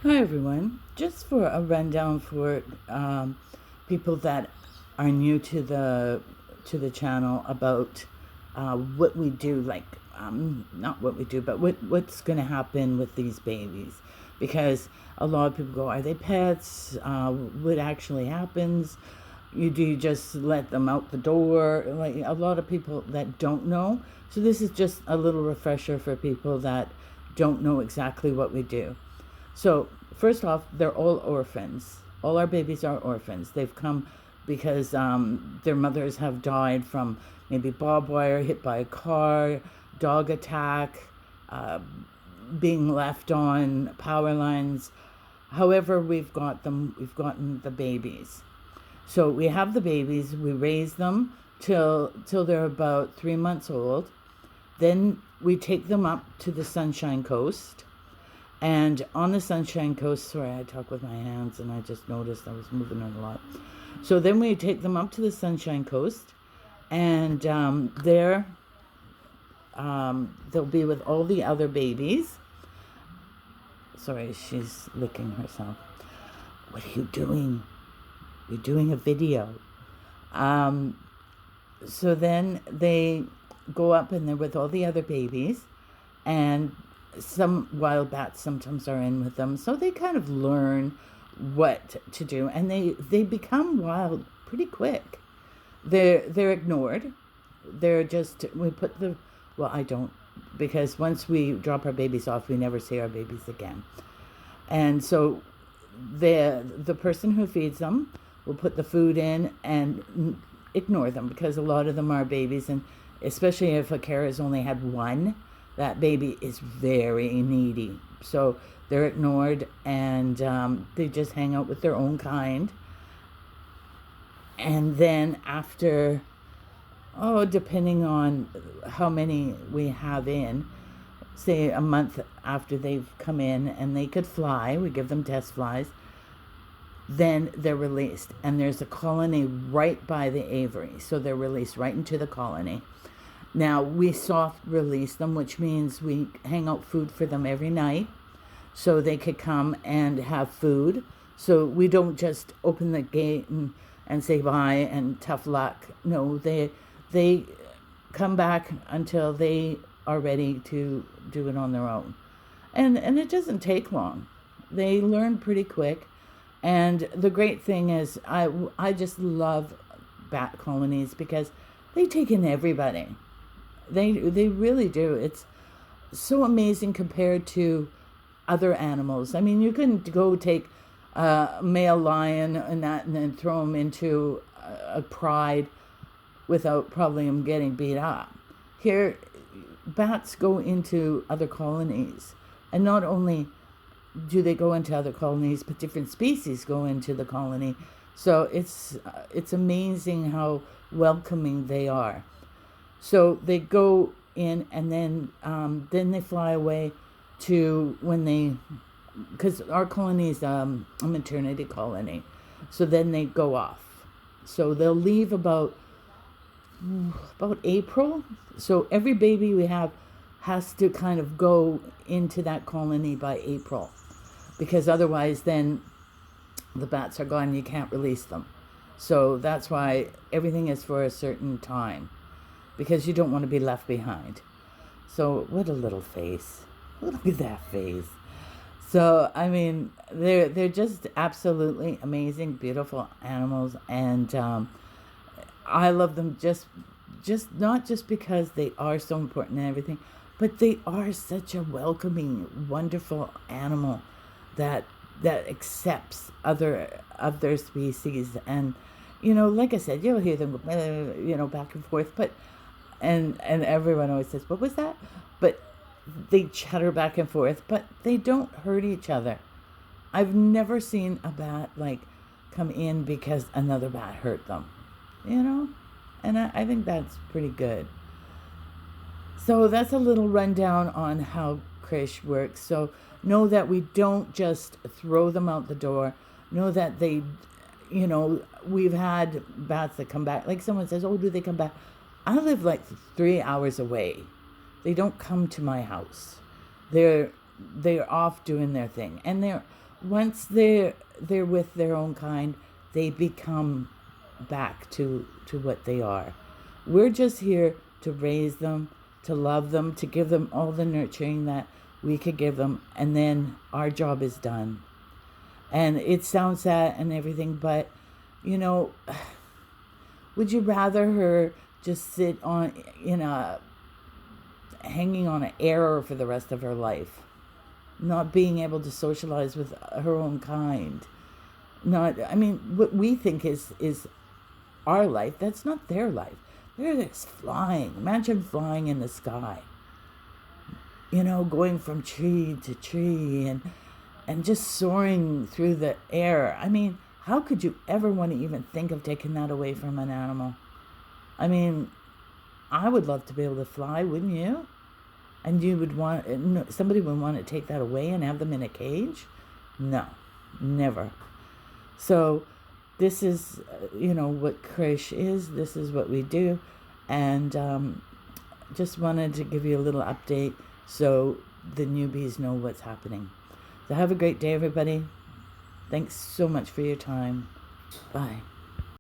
Hi everyone. Just for a rundown for people that are new to the channel about what we do, like not what we do, but what's going to happen with these babies, because a lot of people go, "Are they pets? What actually happens? You just let them out the door?" Like a lot of people that don't know. So this is just a little refresher for people that don't know exactly what we do. So, first off, they're all orphans. All our babies are orphans. They've come because their mothers have died from maybe barbed wire, hit by a car, dog attack, uh, being left on power lines. However, we've gotten the babies. So we have the babies, we raise them till they're about 3 months old. Then we take them up to the Sunshine Coast, and on the Sunshine Coast, sorry, I talk with my hands and I just noticed I was moving it a lot. So then we take them up to the Sunshine Coast, and there they'll be with all the other babies. Sorry, she's licking herself. What are you doing? You're doing a video. Um, so then they go up and they're with all the other babies, and some wild bats sometimes are in with them, so they kind of learn what to do, and they become wild pretty quick. They're ignored. They're just, we put the, well, I don't, because once we drop our babies off, we never see our babies again. And so the person who feeds them will put the food in and ignore them, because a lot of them are babies, and especially if a carer has only had one, that baby is very needy. So they're ignored, and they just hang out with their own kind. And then after, oh, depending on how many we have in, say a month after they've come in and they could fly, we give them test flies, then they're released. And there's a colony right by the aviary. So they're released right into the colony. Now, we soft release them, which means we hang out food for them every night so they could come and have food. So we don't just open the gate and say bye and tough luck. No, they come back until they are ready to do it on their own. And it doesn't take long. They learn pretty quick. And the great thing is, I just love bat colonies because they take in everybody. They really do. It's so amazing compared to other animals. I mean, you couldn't go take a male lion and that and then throw him into a pride without probably him getting beat up. Here, bats go into other colonies, and not only do they go into other colonies, but different species go into the colony. So it's amazing how welcoming they are. So they go in, and then they fly away to when they, because our colony is a maternity colony. So then they go off. So they'll leave about April. So every baby we have has to kind of go into that colony by April, because otherwise then the bats are gone, you can't release them. So that's why everything is for a certain time, because you don't want to be left behind. So what a little face. Look at that face. So I mean, they're just absolutely amazing, beautiful animals, and I love them just not just because they are so important and everything, but they are such a welcoming, wonderful animal that accepts other of their species. And like I said, you'll hear them back and forth, but and everyone always says, what was that? But they chatter back and forth, but they don't hurt each other. I've never seen a bat like come in because another bat hurt them, and I think that's pretty good. So that's a little rundown on how Creche works. So know that we don't just throw them out the door. Know that we've had bats that come back. Like someone says, oh, do they come back? I live like 3 hours away. They don't come to my house. They're off doing their thing. And they're once they're with their own kind, they become back to what they are. We're just here to raise them, to love them, to give them all the nurturing that we could give them, and then our job is done. And it sounds sad and everything, but you know, would you rather her just sit on in a hanging on an error for the rest of her life, not being able to socialize with her own kind? Not, I mean, what we think is our life, that's not their life. They're just flying. Imagine flying in the sky, going from tree to tree and just soaring through the air. I mean, how could you ever want to even think of taking that away from an animal? I mean, I would love to be able to fly, wouldn't you? And you would somebody would want to take that away and have them in a cage? No, never. So this is, what creche is. This is what we do. And just wanted to give you a little update so the newbies know what's happening. So have a great day, everybody. Thanks so much for your time. Bye.